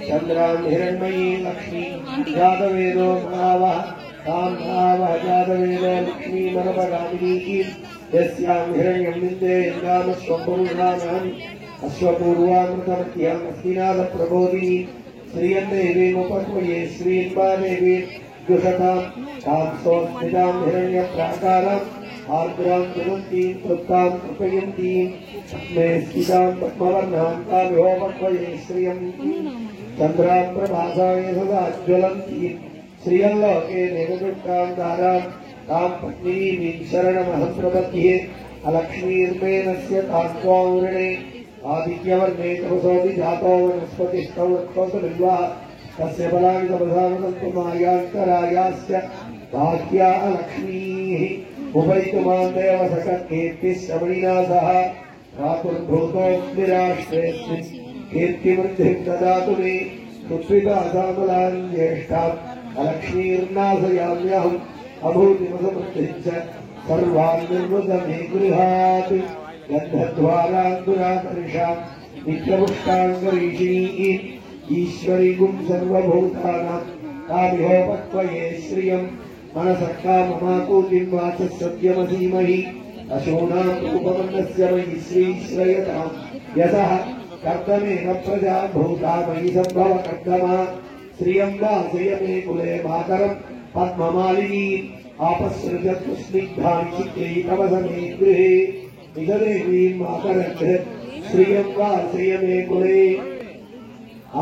चंद्रां हिरण्मयी लक्ष्मी जातवेदो भावः तां भावः जातवेदो लक्ष्मी मनपगामिनी यस्यां हिरण्यं विन्दे यन्नामस्वपुरुषाणाम् अश्वपूर्वामृतमत्याम् अस्तिनाथ प्रबोधिनी श्रियं देवीमुपक्वये श्रीन्वादेवी दुषतां तां सोऽस्मितां हिरण्यप्राकाराम् आर्द्रां दुरन्तीं तृप्तां कृपयन्तीं मे स्थितां पद्मवर्णां तामिहोपक्वये श्रियं चंद्रां प्रभासाय सदा ज्वलन्तीं श्रियल्लोके निरदुष्टां दारां तां पत्नीं शरणमहं प्रपद्ये अलक्ष्मीर्मेनस्य तां त्वां वृणे आदित्यवर्णे तपसोऽपि जातो वनस्पतिस्तवत्कोसबिल्वः तस्य बलानि तपसामसन्तु मायान्तरायास्य भाग्या अलक्ष्मीः उपैतुमां देव सकर्कीर्तिः श्रवणिना सह प्रातुर्भूतोऽग्निराष्ट्रेऽस्मिन् कीर्तिवृद्धिं ददातु मे सुत्वितासामलां ज्येष्ठाम् अलक्ष्मीर्नाशयाम्यहम् अभूतिमसमृद्धिं च सर्वान् निर्वृत मे गृहात् गन्धद्वारान्तुरातरिषाम् नित्यपुष्टाङ्गरीषिणीः ईश्वरीगुं सर्वभूतानां तामिहोपक्वये श्रियम् मनसः काममाकूतिं वाचः सत्यमधीमहि अशूनां रूपमन्नस्य मयि श्रीश्रयताम् यतः कर्दमेन प्रजा भूता मयि सम्भव कर्दमा श्रियं वासय मे कुले मातरं पद्ममालिनी आपसृजतु स्निग्धानि चित्ते तव समे गृहे निजदेवीं मातरः श्रियं वासय मे कुले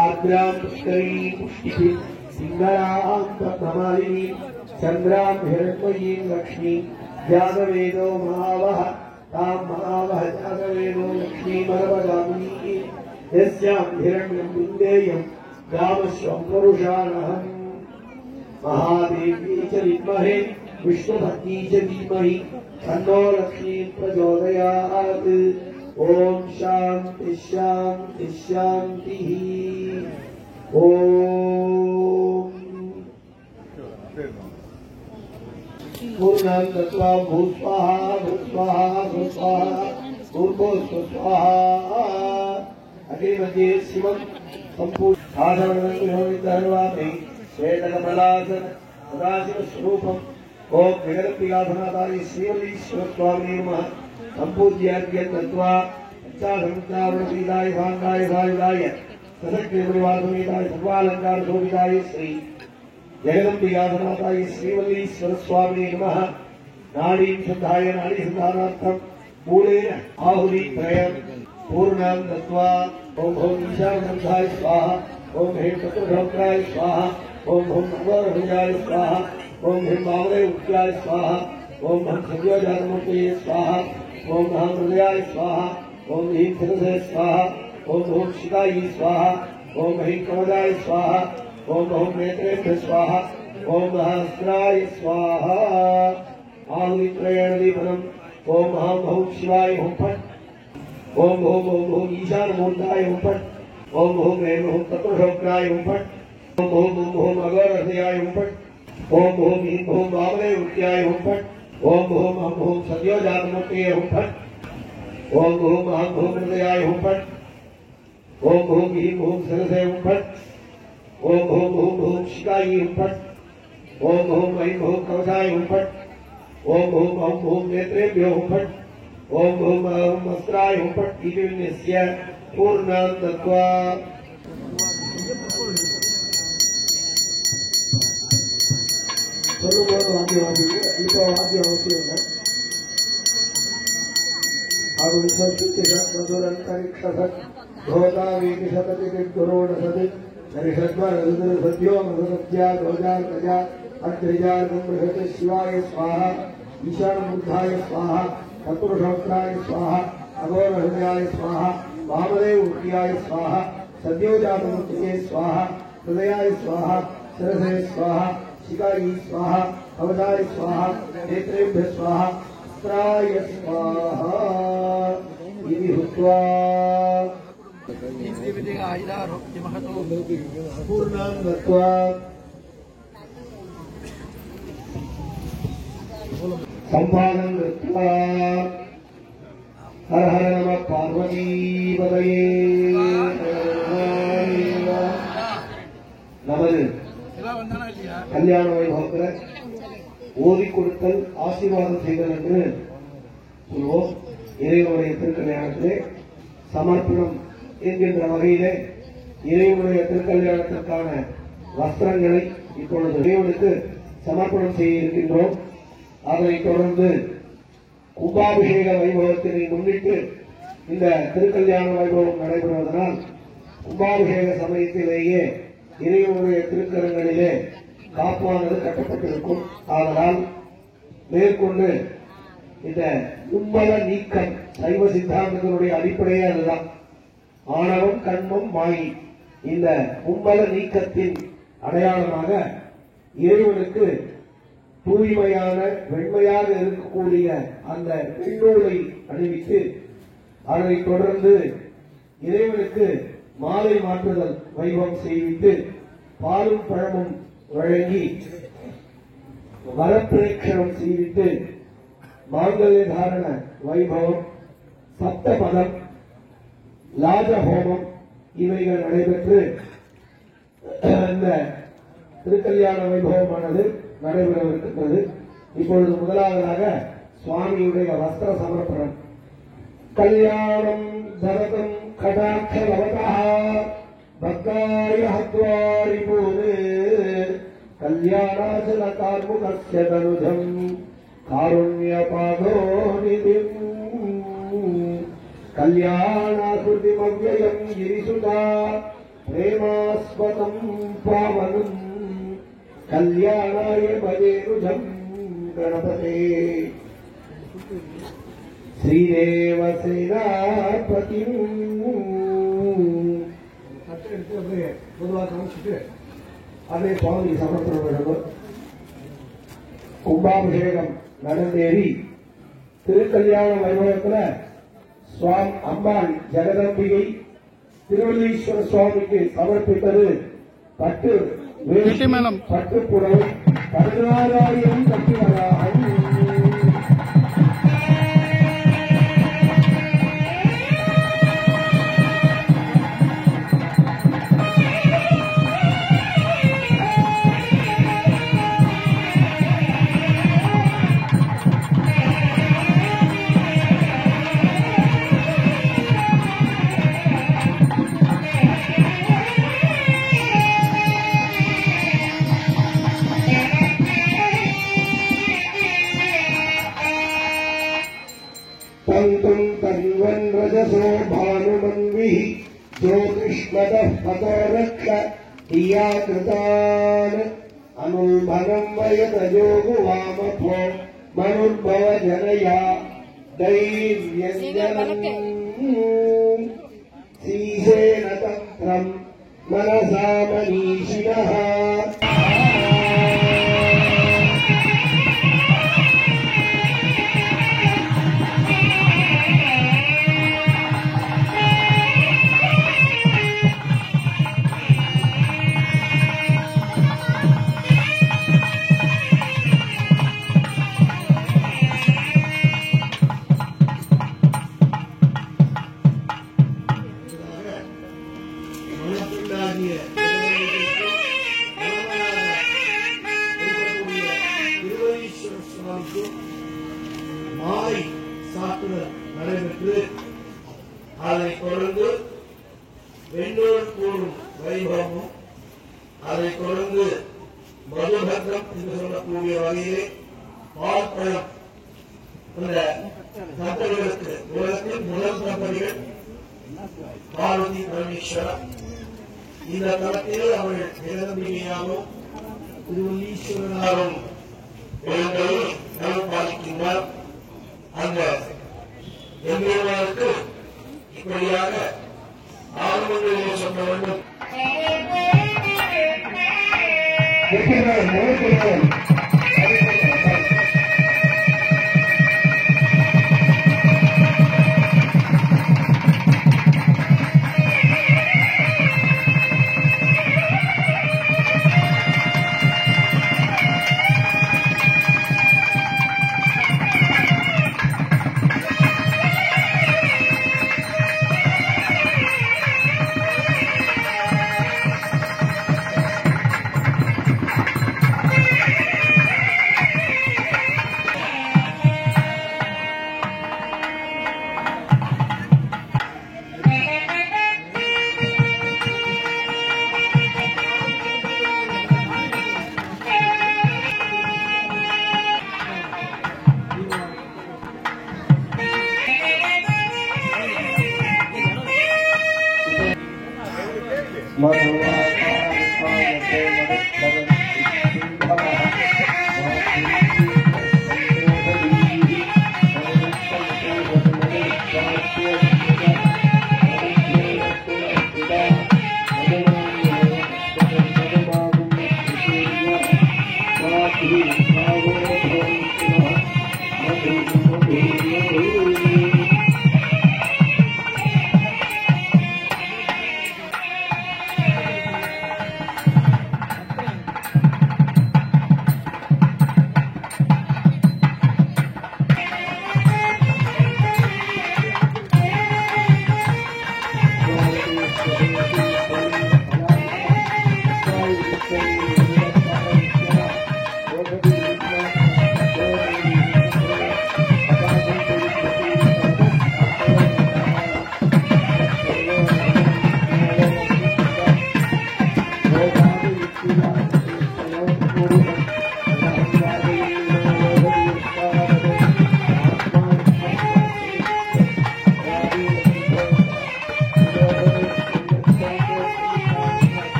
आर्द्रां पुष्करीं पुष्टिभिः सिंहरां पद्ममालिनी चंद्रां हिरण्मयीं लक्ष्मीं जातवेदो महावः तां महावः जातवेदो लक्ष्मीमनपगामिनी यस्यां हिरण्यं विन्देयं गामस्वं पुरुषाणहम् महादेवी च विद्महे विष्णुभक्ती च धीमहि तन्नो लक्ष्मीं प्रचोदयात् ओम शांति शांति शांतिः ओम पूर्णं दत्वा भूस्वाहा भूस्वाहा भूस्वाहा भूर्भुवस्वाहा अग्नि मध्ये शिवं संपूर्ण साधनमनुष्ठितवामि श्वेतकमलासन सदाशिवस्वरूपम् ओम जगत्प्रियाधनादाय श्रीवल्लीश्वर स्वामिने नमः संपूज्याद्यं दत्वा पञ्चासहस्रावरणपीडाय भाण्डाय सायुधाय सशक्तिपरिवारसमेताय सर्वालंकार शोभिताय श्री जगदम्बिकाधनाथाय श्रीवल्लीश्वर स्वामिने नमः नाडीं शुद्धाय नाडी शुद्धानार्थं मूलेन आहुतित्रयं पूर्णां दत्वा ओम ओम ईशानसंधाय स्वाहा ओम ह्रीं चतुर्भुजाय स्वाहा ओम ओम नवरभुजाय स्वाहा ओम ह्रीं वामदेव उत्याय स्वाहा ओम हम संयोजातमूर्तये स्वाहा ओम हम हृदयाय स्वाहा ओम ह्रीं शिरसे स्वाहा ओम ओम शिवाय स्वाहा ओम ह्रीं कवचाय स्वाहा ओम ओम नेत्रेभ्यः स्वाहा ओम सहस्राय स्वाहा आहुतित्रयेण दीपनम् ओम हम ओम शिवाय ओम फट् ओम ओम ओम ओम ईशानमूर्ताय ओम फट् ओम हुम ऐं हुम तत्पुरुषोक्ताय हुम फट् ओम हुम हुम अघोरहृदयाय हुम फट् ओम हुम ह्रीं हुम वामदेवत्याय हुम फट् ओम हुम हम हुम सद्योजातमूर्तये हुम फट् ओम हुम हम हुम हृदयाय हुम फट् ओम हुम ह्रीं हुम सरसे हुम फट् ओम हुम हुम शिकायै हुम फट् ओम हुम ऐं हुम कवचाय हुम फट् ओम हुम हम हुम नेत्रेभ्यो हुम फट् ओम हुम हम अस्त्राय हुम फट् इति विन्यस्य पूर्णं दत्त्वा சொல்லும்போது வாக்கியம் வாசிங்க. இப்போ வாக்கியம் அவசியங்க. அது விசர்ஜித்தரிக்ஷசத் கோதாவீதி சததி குரோணசதி நரிஷத்வரது சத்யோ மசத்யா கோஜா கஜா அத்ரிஜார்கம் ப்ரஹதி சிவாய ஸ்வாஹா ஈசானமுத்தாய ஸ்வாஹா தத்புருஷோக்தாய ஸ்வாஹா அகோரஹ்யாய ஸ்வாஹா वामदेवत्याय स्वाहा सद्योजातमूर्तये स्वाहा हृदयाय स्वाहा सरसे स्वाहा शिकायै स्वाहा कवचाय स्वाहा नेत्रेभ्यः स्वाहा अस्त्राय स्वाहा इति हुत्वा पूर्णं दत्त्वा सम्पादनं कृत्वा हर हर नमः पार्वती पतये நமது கல்யாண வைபவத்தில் ஓதி கொடுத்தல் ஆசீர்வாதம் செய்தல் என்று சொல்வோம். இறைவனுடைய திருக்கல்யாணத்திலே சமர்ப்பணம் என்கின்ற வகையிலே இறைவனுடைய திருக்கல்யாணத்திற்கான வஸ்திரங்களை இப்பொழுது இறைவனுக்கு சமர்ப்பணம் செய்ய இருக்கின்றோம். அதனைத் தொடர்ந்து கும்பாபிஷேக வைபவத்தினை முன்னிட்டு இந்த திருக்கல்யாண வைபவம் நடைபெறுவதனால் கும்பாபிஷேக சமயத்திலேயே இறைவனுடைய திருக்கரங்களிலே காப்பானது கட்டப்பட்டிருக்கும். ஆதலால் மேற்கொண்டு இந்த மும்மல நீக்கம் சைவ சித்தாந்தத்தினுடைய அடிப்படையே அதுதான். ஆணவம் கண்மம் மாயி இந்த மும்மல நீக்கத்தின் அடையாளமாக இறைவனுக்கு தூய்மையான வெண்மையாக இருக்கக்கூடிய அந்த வெண்ணூலை அணிவித்து அதனைத் தொடர்ந்து இறைவனுக்கு மாலை மாற்றுதல் வைபவம் செய்வித்து பாலும் பழமும் வழங்கி வரப்பிரேட்சணம் செய்வித்து மாங்கல்ய தாரண வைபவம் சப்தபதம் லாஜஹோமம் இவைகள் நடைபெற்று இந்த திருக்கல்யாண வைபவமானது நடைபெறவிருக்கின்றது. இப்பொழுது முதலாவதாக சுவாமியுடைய வஸ்திர சமர்ப்பணம். கல்யாணம் தரதம் கடாட்சலவதா பக்தாய ஹத்வாரி போது கல்யாணாசல கார்முகஸ்ய தனுஜம் காருண்யபாதோ நிதிம் கல்யாணாசுதிமவ்யயம் கிரிசுதா பிரேமாஸ்பதம் பாவனம் கல்யாணாய பதேனுஜம் கணபதே ஸ்ரீதேவ சேனாபதி. பொதுவாக காமிச்சுட்டு அதே சுவாமி சமர்ப்பணம் வேண்டும். கும்பாபிஷேகம் நடந்தேறி திருக்கல்யாண வைபவத்தில் சுவாமி அம்பாள் ஜெகதம்பிகை திருவள்ளீஸ்வர சுவாமிக்கு சமர்ப்பித்தது பட்டு பட்டுப்புடவை 14,000 கட்டிவராகும். रजसो भानुमन्विः ज्योतिष्मतः पतो रक्ष हियाकृतान् अनुल्भनम् वयतयोगुवामभो मनुर्भव जनया दैव्यञ्जनम् सीसेन तन्त्रम् मनसा मनीषिणः சுவாமிக்கு மாலை சாத்துதல் நடைபெற்று அதைத் தொடர்ந்து வெண்ணூர் கூறும் வைபவமும் அதைத் தொடர்ந்து மதுபத்திரம் என்று சொல்லக்கூடிய வகையிலே பால்பழம் அந்த தம்பதிகளுக்கு உலகத்தில் முதல் தம்பதிகள் பார்வதி பரமேஸ்வரர். இந்த தளத்தில் அவர்கள் ஜெகதம்பிகையாகவும் திருவள்ளீஸ்வரனாகவும் எங்களை நலம் பாலிக்கின்றார். அந்த எம்பெருமானுக்கு இப்படியாக ஆரம்பங்களிலே சொல்ல வேண்டும்.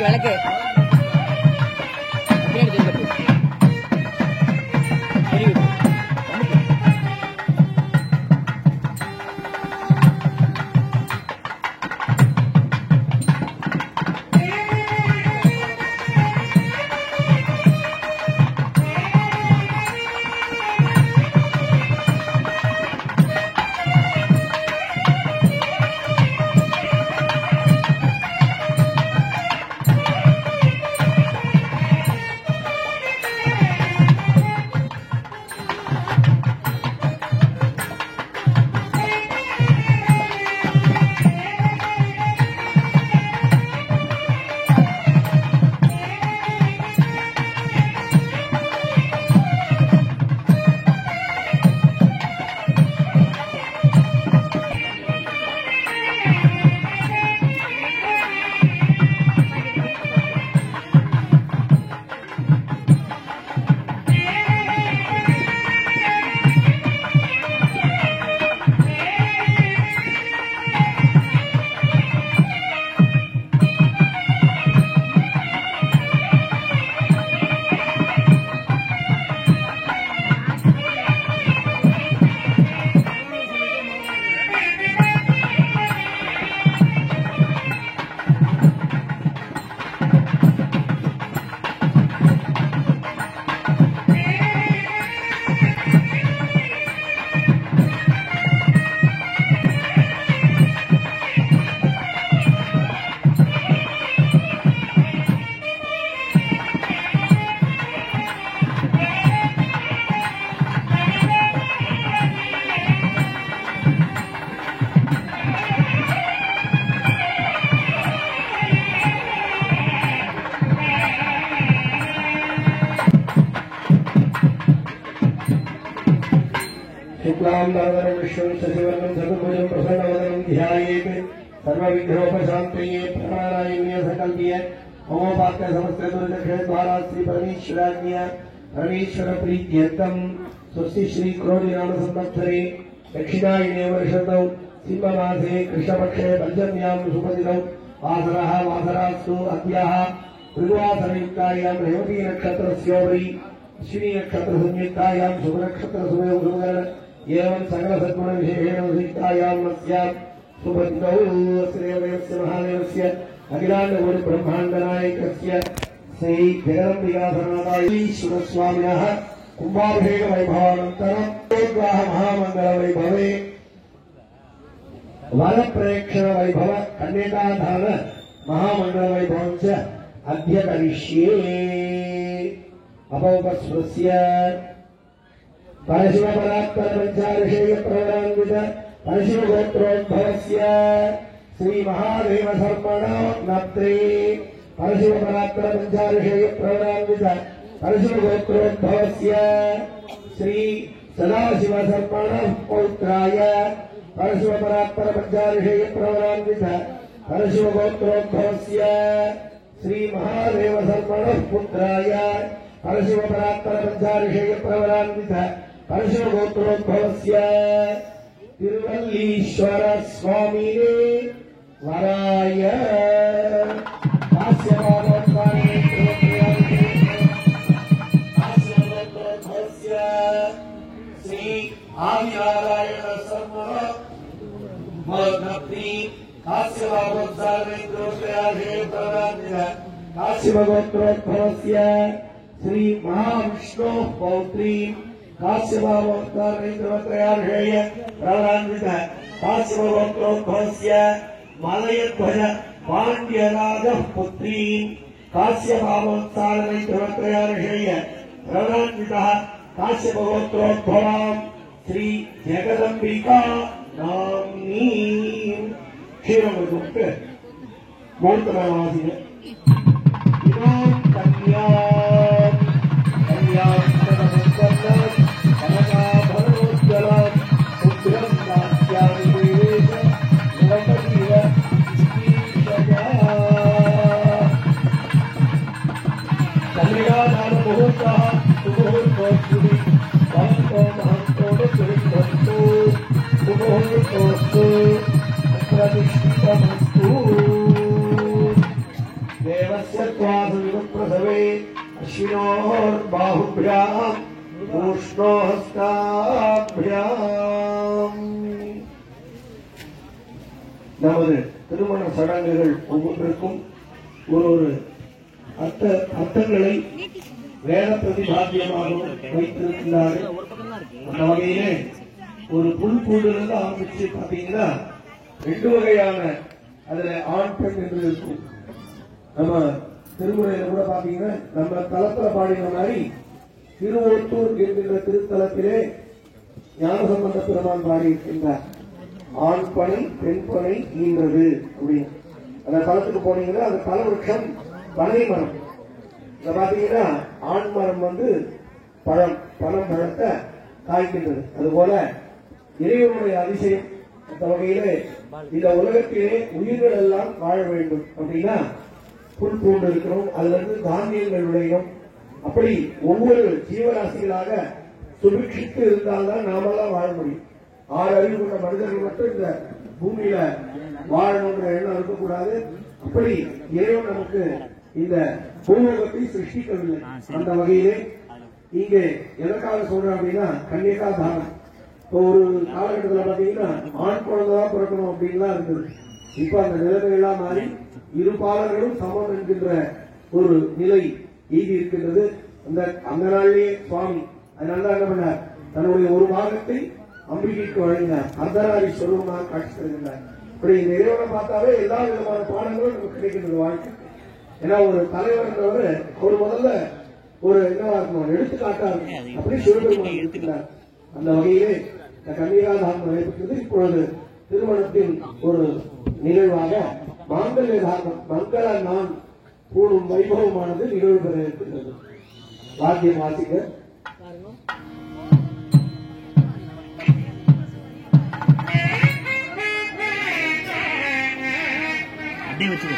விளக்கு शुक्लाम्बरधरं विष्णुं शशिवर्णं चतुर्भुजं प्रसन्नवदनं ध्यायेत् सर्वविघ्नोपशान्तये प्राणायाम्य सकल्प्य होमोपात्य समस्त दुर्दक्षिणद्वारा श्री परमेश्वराज्ञा परमेश्वर प्रीत्यर्थं स्वस्ति श्री क्रोधी नाम संवत्सरे दक्षिणायने वर्षतौ सिंहमासे कृष्णपक्षे पञ्चम्यां सुपतितौ वासरः वासरास्तु अद्याः मृगवासरयुक्तायां रेवती नक्षत्रस्योपरि अश्विनी नक्षत्रसंयुक्तायां शुभनक्षत्रसुभयोगुरुगण एवं सकलसद्गुणविशेषेण संयुक्तायां नस्यां सुपतितौ श्रीदेवस्य महादेवस्य अखिलाण्डकोटिब्रह्माण्डनायकस्य श्री जगदम्बिकासनाथायीश्वरस्वामिनः कुम्भाभिषेकवैभवानन्तरं महामङ्गलवैभवे वरप्रेक्षण वैभव कन्यकाधान महामंगल वैभवं च अद्य करिष्ये अपौपस्वस्य परशिवपरात्पर पंचाऋषेय प्रवरान्वित परशिव गोत्रोद्भवस्य श्री महादेव सर्पणो नत्रे परशिवपरात्पर पंचाऋषेय प्रवरान्वित परशिव गोत्रोद्भवस्य श्री सदाशिव सर्पणः पौत्राय परशिवपरात्पर पंचाऋषेय प्रवरान्वित परशिव गोत्रोद्भवस्य श्री महादेव सर्पणः पुत्राय परशिवपरात्पर पंचाऋषेय प्रवरान्वित परशिव गोत्रोद्भवस्य तिरुवल्लीश्वर स्वामिने वराय श्री आदिनारायण सर्वः काश्यपगोत्रोद्भवस्य श्री महाविष्णोः पौत्री काश्यपगोत्रोद्भवस्य प्रवरान्वित काश्यपगोत्रोद्भवस्य मलयध्वज पाण्ड्यराजः पुत्री काश्यपगोत्रोद्भवस्य प्रवरान्वितः काश्यपगोत्रोद्भवां श्री जगदम्बिका नाम्नी क्षीरमृगुप्त मूर्तनामासीन इमां कन्यां कनकाभरणोज्ज्वलां उग्रं दास्यामि देवेश निरपतिव ईशया कन्यकादान मुहूर्तः सुमुहूर्तोऽस्तु भवन्तो महन्तो सुविद्धन्तु सुमुहूर्तोऽस्तु प्रतिष्ठितमस्तु देवस्य त्वासविप्रसवे अश्विनोर्बाहुभ्याम् ஊஷ்ணோஹஸ்தாभ्याम् நமது திருமண சடங்குகள் ஒவ்வொன்றுக்கும் ஒரு அர்த்தங்களை வேத பிரதிபாத்தியமாகவும் வைத்திருக்கிறார்கள். அந்த வகையிலே ஒரு புல்கூடிலிருந்து ஆரம்பிச்சு பாத்தீங்கன்னா 2 வகையான அதுல ஆண் பெண் என்று இருக்கும். நம்ம திருமுறையில கூட பாத்தீங்கன்னா நம்ம தலத்துல பாடின மாதிரி திருவொத்தூர் என்கின்ற திருத்தலத்திலே ஞானசம்பந்த பெருமான் பாடி இருக்கின்றார். ஆண் பனை பெண் பனை ஈன்றது அப்படின்னு. அந்த தலத்துக்கு போனீங்கன்னா அந்த தலவிருட்சம் பனை மரம். இத பாத்தீங்கன்னா ஆண் மரம் பழம் பழத்தை காய்க்கின்றது. அதுபோல இறைவனுடைய அதிசயம். அந்த வகையிலே இந்த உலகத்திலே உயிர்கள் எல்லாம் வாழ வேண்டும் அப்படின்னா புல் பூண்டு இருக்கிறோம், அதுல இருந்து தானியங்கள் விளையும். அப்படி ஒவ்வொரு ஜீவராசிகளாக சுபிக்ஷித்து இருந்தால்தான் நாமெல்லாம் வாழ முடியும். 6 அறிவு கொண்ட மனிதர்கள் மட்டும் இந்த பூமியில வாழணுங்கிற எண்ணம் இருக்கக்கூடாது. அப்படி இறைவன் நமக்கு இந்த பூலோகத்தை சிருஷ்டிக்கவில்லை. அந்த வகையிலே இங்கே எதற்காக சொல்றேன் அப்படின்னா கன்னிகாதானம். ஒரு காலகட்டத்தில் பாத்தீங்கன்னா ஆண் குழந்தைதான் பிறக்கணும் அப்படின்லாம் இருந்தது. இப்ப அந்த நிலைமையெல்லாம் மாறி இருபாலர்களும் சமம் என்கின்ற ஒரு நிலை ஈதி இருக்கின்றது. அந்த நாளிலேயே சுவாமி அதனால என்ன பண்ணார், தன்னுடைய ஒரு பாகத்தை அம்பிகைக்கு வழங்கினார். அர்த்தநாரி சொல்லுவமாக காட்சி தருகின்றார். இப்படி இந்த இறைவனை பார்த்தாவே எல்லா விதமான பாடங்களும் நமக்கு கிடைக்கின்றது வாழ்க்கை. ஏன்னா ஒரு தலைவர்ன்றவர் ஒரு முதல்ல ஒரு என்னவா இருக்கணும், எடுத்துக்காட்டா இருக்கும். அப்படி சிவபெருமான் இருக்கின்றார். அந்த வகையிலே கன்னிகாதானம் நடைபெற்றது. இப்பொழுது திருமணத்தின் ஒரு நிகழ்வாக மாங்கல்ய தானம் மங்கள நான் கூடும் வைபவமானது நிகழ்வு பெற இருக்கின்றது. வாத்தியம் வாசிக்க அப்படியே வச்சு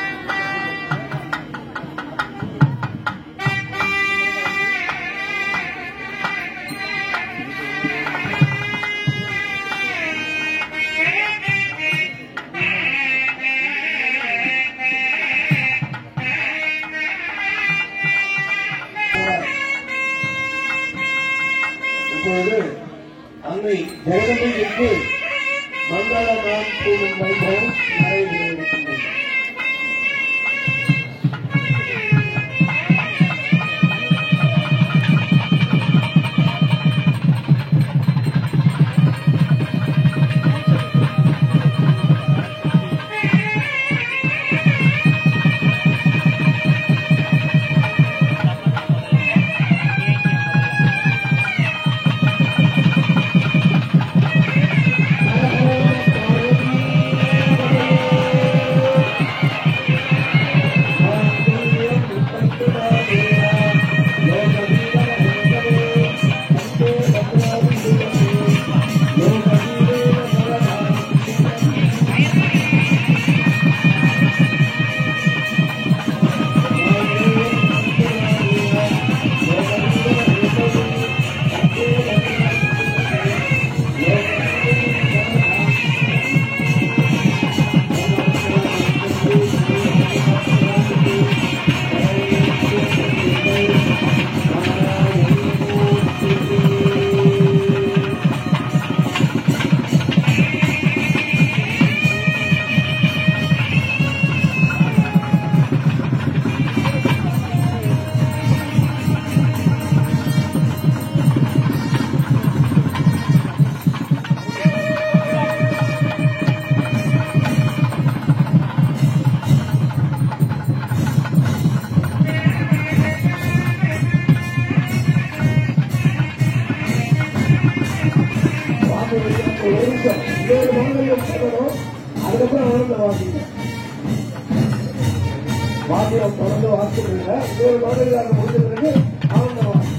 இப்பொழுது அன்னை ஜெகதம்பிக்கு மங்கள நாம் கூறும் வைபவம் நடைபெறுகின்றது. அதுக்கப்புறம் ஆனந்த வாசிங்க வாத்தியம் தொடர்ந்து வாசிக்கிறீங்க. இன்னொரு மாநில முடிஞ்ச பிறகு ஆனந்த வாசி.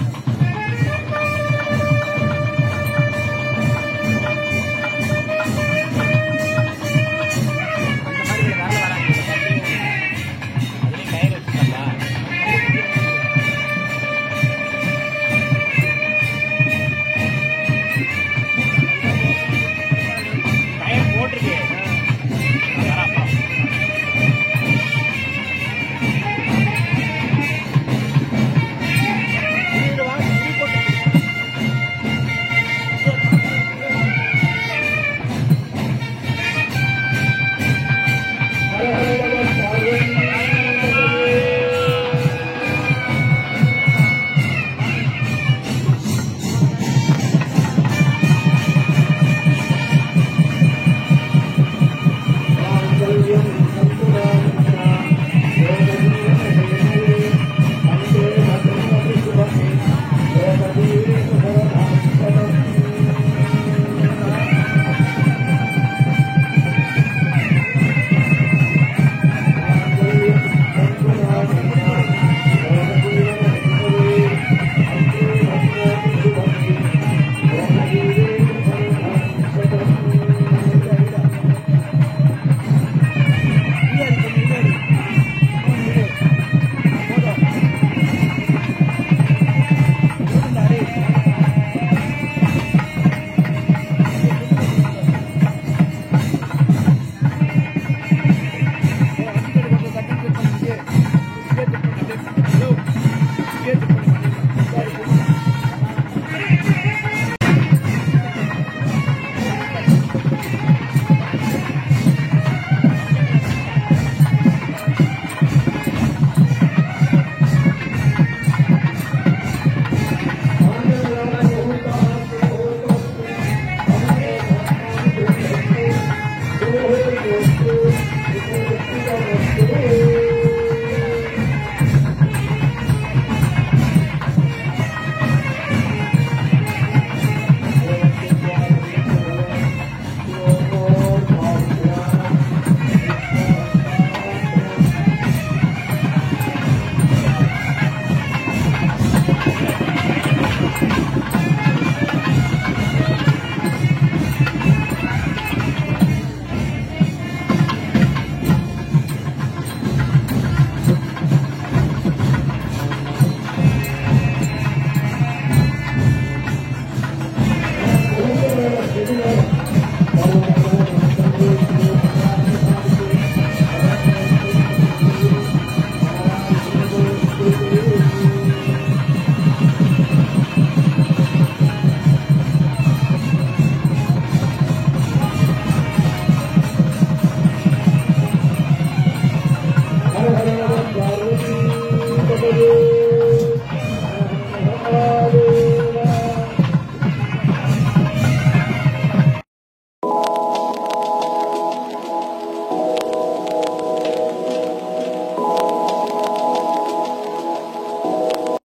Get